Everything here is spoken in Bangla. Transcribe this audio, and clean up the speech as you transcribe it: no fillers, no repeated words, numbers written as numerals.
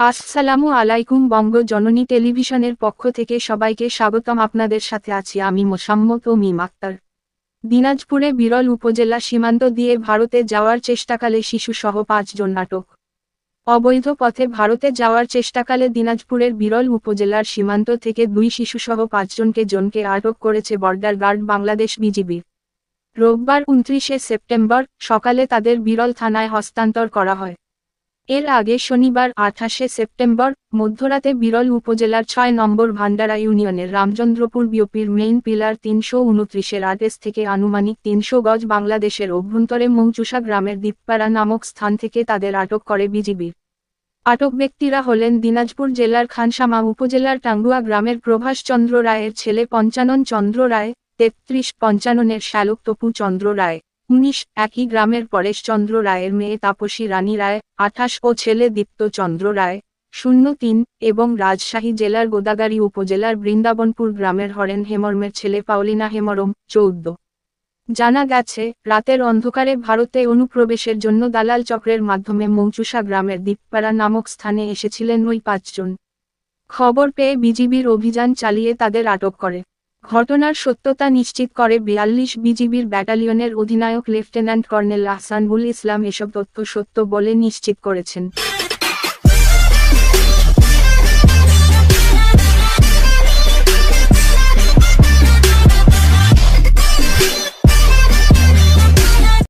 আসসালামু আলাইকুম। বঙ্গ জননী টেলিভিশনের পক্ষ থেকে সবাইকে স্বাগতম। আপনাদের সাথে আছি আমি মোসাম্মত ও মিম আক্তার। দিনাজপুরে বিরল উপজেলা সীমান্ত দিয়ে ভারতে যাওয়ার চেষ্টাকালে শিশুসহ 5 জন আটক। অবৈধ পথে ভারতে যাওয়ার চেষ্টাকালে দিনাজপুরের বিরল উপজেলার সীমান্ত থেকে 2 শিশুসহ 5 জনকে আটক করেছে বর্ডার গার্ড বাংলাদেশ বিজিবি। রোববার 29 সেপ্টেম্বর সকালে তাদের বিরল থানায় হস্তান্তর করা হয়। এর আগে শনিবার 28 সেপ্টেম্বর মধ্যরাতে বিরল উপজেলার 6 নম্বর ভান্ডারা ইউনিয়নের রামচন্দ্রপুর বিওপির মেইন পিলার 329-এর আদেশ থেকে আনুমানিক 300 গজ বাংলাদেশের অভ্যন্তরে মংচুসা গ্রামের দ্বীপপাড়া নামক স্থান থেকে তাদের আটক করে বিজিবি। আটক ব্যক্তিরা হলেন দিনাজপুর জেলার খানসামা উপজেলার টাঙ্গুয়া গ্রামের প্রভাস চন্দ্র রায়ের ছেলে পঞ্চানন চন্দ্র রায়, 33 পঞ্চাননের শ্যালক তপু চন্দ্র রায়, 19 একই গ্রামের পরেশ চন্দ্র রায়ের মেয়ে তাপসী রানী রায়, 28 ও ছেলে দীপ্ত চন্দ্র রায়, 03 এবং রাজশাহী জেলার গোদাগাড়ী উপজেলার বৃন্দাবনপুর গ্রামের হরেন হেমরমের ছেলে পাওলিনা হেমরম, 14। জানা গেছে, রাতের অন্ধকারে ভারতে অনুপ্রবেশের জন্য দালাল চক্রের মাধ্যমে মংচুসা গ্রামের দ্বীপপাড়া নামক স্থানে এসেছিলেন ওই 5 জন। খবর পেয়ে বিজিবির অভিযান চালিয়ে তাদের আটক করে। ঘটনার সত্যতা নিশ্চিত করে 42 বিজিবির ব্যাটালিয়নের অধিনায়ক লেফটেন্যান্ট কর্নেল আহসানুল ইসলাম। এসব তথ্য সত্য বলে নিশ্চিত করেছেন।